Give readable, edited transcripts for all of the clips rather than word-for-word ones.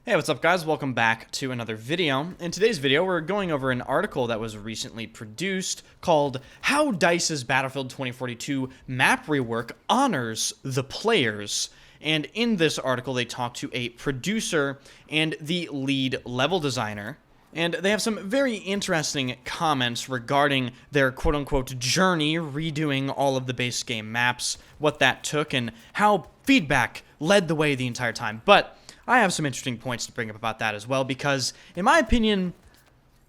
Hey, what's up guys? Welcome back to another video. In today's video, we're going over an article that was recently produced called How DICE's Battlefield 2042 Map Rework Honors the Players. And in this article, they talk to a producer and the lead level designer. And they have some very interesting comments regarding their quote-unquote journey redoing all of the base game maps, what that took, and how feedback led the way the entire time. But I have some interesting points to bring up about that as well, because, in my opinion,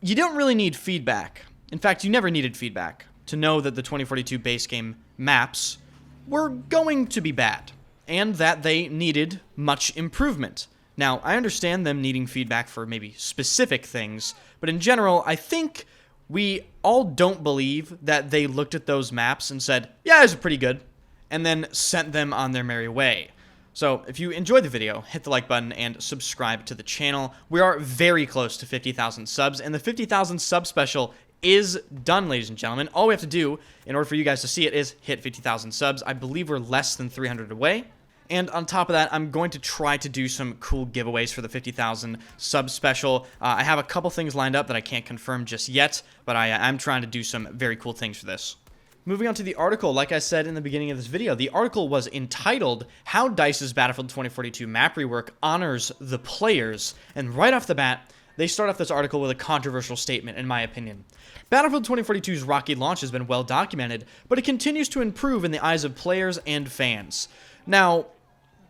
you don't really need feedback. In fact, you never needed feedback to know that the 2042 base game maps were going to be bad, and that they needed much improvement. Now, I understand them needing feedback for maybe specific things, but in general, I think we all don't believe that they looked at those maps and said, yeah, those are pretty good, and then sent them on their merry way. So, if you enjoyed the video, hit the like button and subscribe to the channel. We are very close to 50,000 subs, and the 50,000 sub special is done, ladies and gentlemen. All we have to do, in order for you guys to see it, is hit 50,000 subs. I believe we're less than 300 away. And on top of that, I'm going to try to do some cool giveaways for the 50,000 sub special. I have a couple things lined up that I can't confirm just yet, but I'm trying to do some very cool things for this. Moving on to the article, like I said in the beginning of this video, the article was entitled, How DICE's Battlefield 2042 Map Rework Honors the Players, and right off the bat, they start off this article with a controversial statement, in my opinion. Battlefield 2042's rocky launch has been well documented, but it continues to improve in the eyes of players and fans. Now,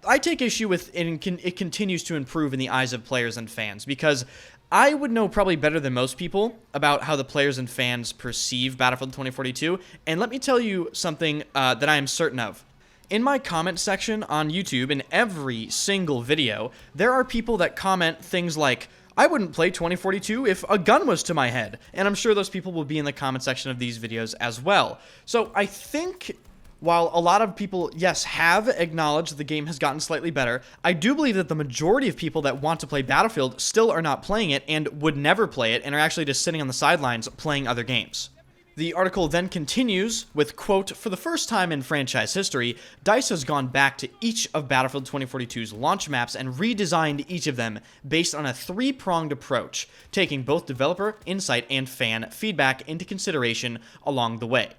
I take issue with it continues to improve in the eyes of players and fans, because I would know probably better than most people about how the players and fans perceive Battlefield 2042, and let me tell you something that I am certain of. In my comment section on YouTube, in every single video, there are people that comment things like, I wouldn't play 2042 if a gun was to my head, and I'm sure those people will be in the comment section of these videos as well. So I think, while a lot of people, yes, have acknowledged the game has gotten slightly better, I do believe that the majority of people that want to play Battlefield still are not playing it and would never play it and are actually just sitting on the sidelines playing other games. The article then continues with, quote, for the first time in franchise history, DICE has gone back to each of Battlefield 2042's launch maps and redesigned each of them based on a three-pronged approach, taking both developer, insight, and fan feedback into consideration along the way.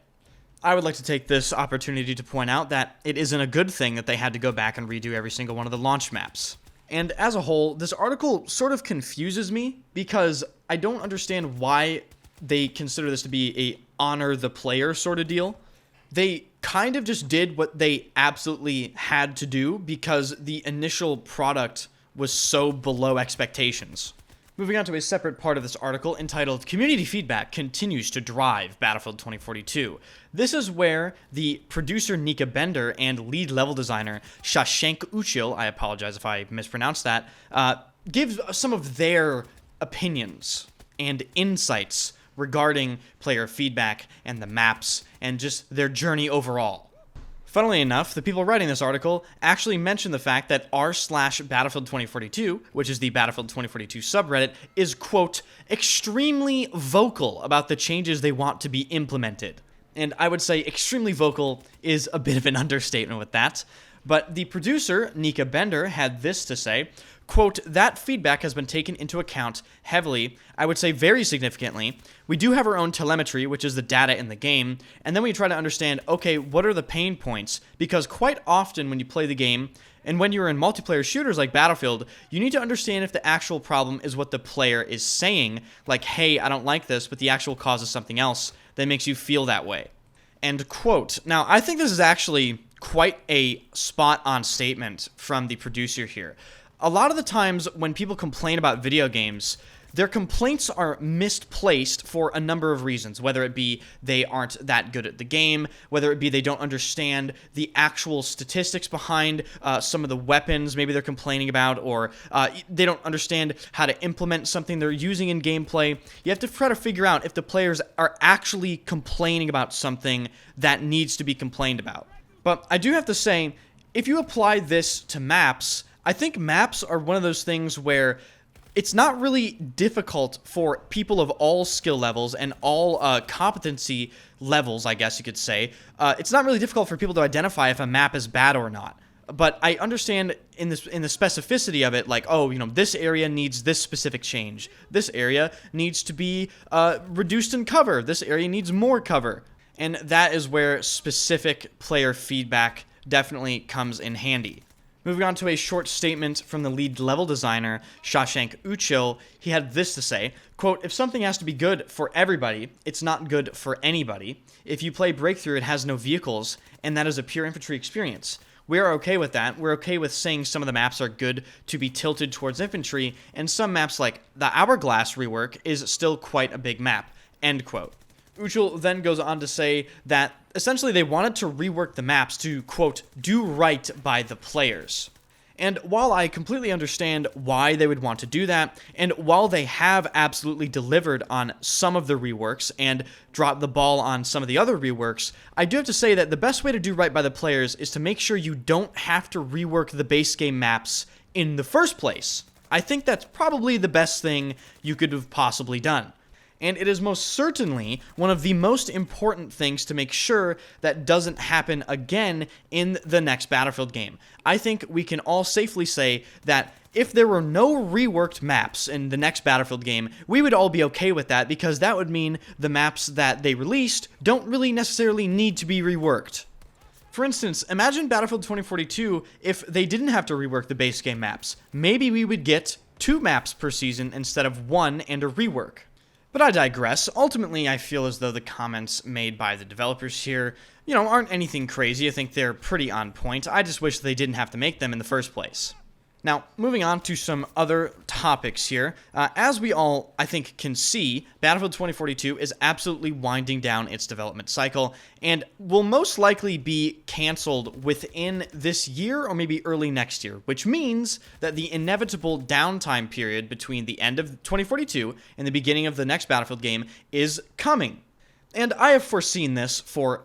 I would like to take this opportunity to point out that it isn't a good thing that they had to go back and redo every single one of the launch maps. And as a whole, this article sort of confuses me because I don't understand why they consider this to be a honor the player sort of deal. They kind of just did what they absolutely had to do because the initial product was so below expectations. Moving on to a separate part of this article entitled Community Feedback Continues to Drive Battlefield 2042. This is where the producer Nika Bender and lead level designer Shashank Uchil, I apologize if I mispronounced that, gives some of their opinions and insights regarding player feedback and the maps and just their journey overall. Funnily enough, the people writing this article actually mention the fact that r/Battlefield 2042, which is the Battlefield 2042 subreddit, is, quote, extremely vocal about the changes they want to be implemented. And I would say extremely vocal is a bit of an understatement with that. But the producer, Nika Bender, had this to say, quote, that feedback has been taken into account heavily, I would say very significantly. We do have our own telemetry, which is the data in the game, and then we try to understand, okay, what are the pain points? Because quite often when you play the game, and when you're in multiplayer shooters like Battlefield, you need to understand if the actual problem is what the player is saying, like, hey, I don't like this, but the actual cause is something else that makes you feel that way. End quote. Now, I think this is actually quite a spot-on statement from the producer here. A lot of the times when people complain about video games, their complaints are misplaced for a number of reasons, whether it be they aren't that good at the game, whether it be they don't understand the actual statistics behind some of the weapons maybe they're complaining about, or they don't understand how to implement something they're using in gameplay. You have to try to figure out if the players are actually complaining about something that needs to be complained about. But I do have to say, if you apply this to maps, I think maps are one of those things where it's not really difficult for people of all skill levels and all competency levels, I guess you could say. It's not really difficult for people to identify if a map is bad or not. but I understand in the specificity of it, like, oh, this area needs this specific change. This area needs to be reduced in cover. This area needs more cover. And that is where specific player feedback definitely comes in handy. Moving on to a short statement from the lead level designer, Shashank Uchil, he had this to say, quote, "If something has to be good for everybody, it's not good for anybody. If you play Breakthrough, it has no vehicles, and that is a pure infantry experience. We're okay with that. We're okay with saying some of the maps are good to be tilted towards infantry, and some maps like the Hourglass rework is still quite a big map," end quote. Uchil then goes on to say that essentially they wanted to rework the maps to, quote, "do right by the players." And while I completely understand why they would want to do that, and while they have absolutely delivered on some of the reworks and dropped the ball on some of the other reworks, I do have to say that the best way to do right by the players is to make sure you don't have to rework the base game maps in the first place. I think that's probably the best thing you could have possibly done. And it is most certainly one of the most important things to make sure that doesn't happen again in the next Battlefield game. I think we can all safely say that if there were no reworked maps in the next Battlefield game, we would all be okay with that, because that would mean the maps that they released don't really necessarily need to be reworked. For instance, imagine Battlefield 2042 if they didn't have to rework the base game maps. Maybe we would get 2 maps per season instead of 1 and a rework. But I digress. Ultimately, I feel as though the comments made by the developers here, aren't anything crazy. I think they're pretty on point. I just wish they didn't have to make them in the first place. Now, moving on to some other topics here. As we all, I think, can see, Battlefield 2042 is absolutely winding down its development cycle and will most likely be canceled within this year or maybe early next year, which means that the inevitable downtime period between the end of 2042 and the beginning of the next Battlefield game is coming. And I have foreseen this for,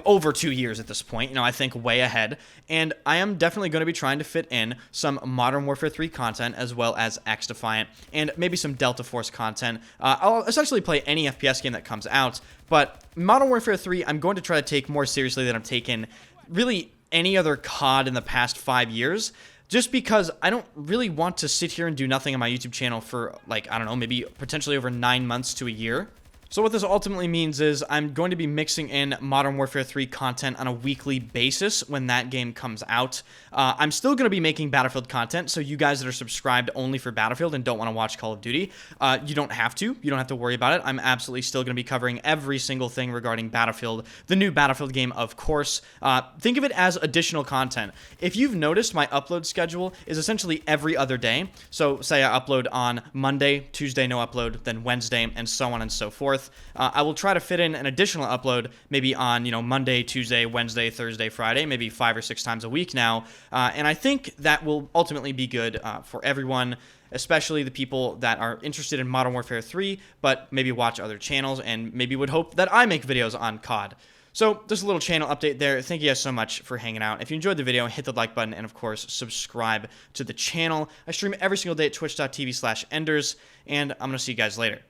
over 2 years at this point, I think way ahead, and I am definitely going to be trying to fit in some Modern Warfare 3 content as well as X-Defiant, and maybe some Delta Force content. I'll essentially play any FPS game that comes out, but Modern Warfare 3 I'm going to try to take more seriously than I've taken really any other COD in the past 5 years, just because I don't really want to sit here and do nothing on my YouTube channel for, maybe potentially over 9 months to a year. So what this ultimately means is I'm going to be mixing in Modern Warfare 3 content on a weekly basis when that game comes out. I'm still going to be making Battlefield content, so you guys that are subscribed only for Battlefield and don't want to watch Call of Duty, you don't have to. You don't have to worry about it. I'm absolutely still going to be covering every single thing regarding Battlefield, the new Battlefield game, of course. Think of it as additional content. If you've noticed, my upload schedule is essentially every other day. So say I upload on Monday, Tuesday no upload, then Wednesday, and so on and so forth. I will try to fit in an additional upload maybe on, Monday, Tuesday, Wednesday, Thursday, Friday, maybe 5 or 6 times a week now. And I think that will ultimately be good for everyone, especially the people that are interested in Modern Warfare 3, but maybe watch other channels and maybe would hope that I make videos on COD. So just a little channel update there. Thank you guys so much for hanging out. If you enjoyed the video, hit the like button and, of course, subscribe to the channel. I stream every single day at twitch.tv/enders, and I'm going to see you guys later.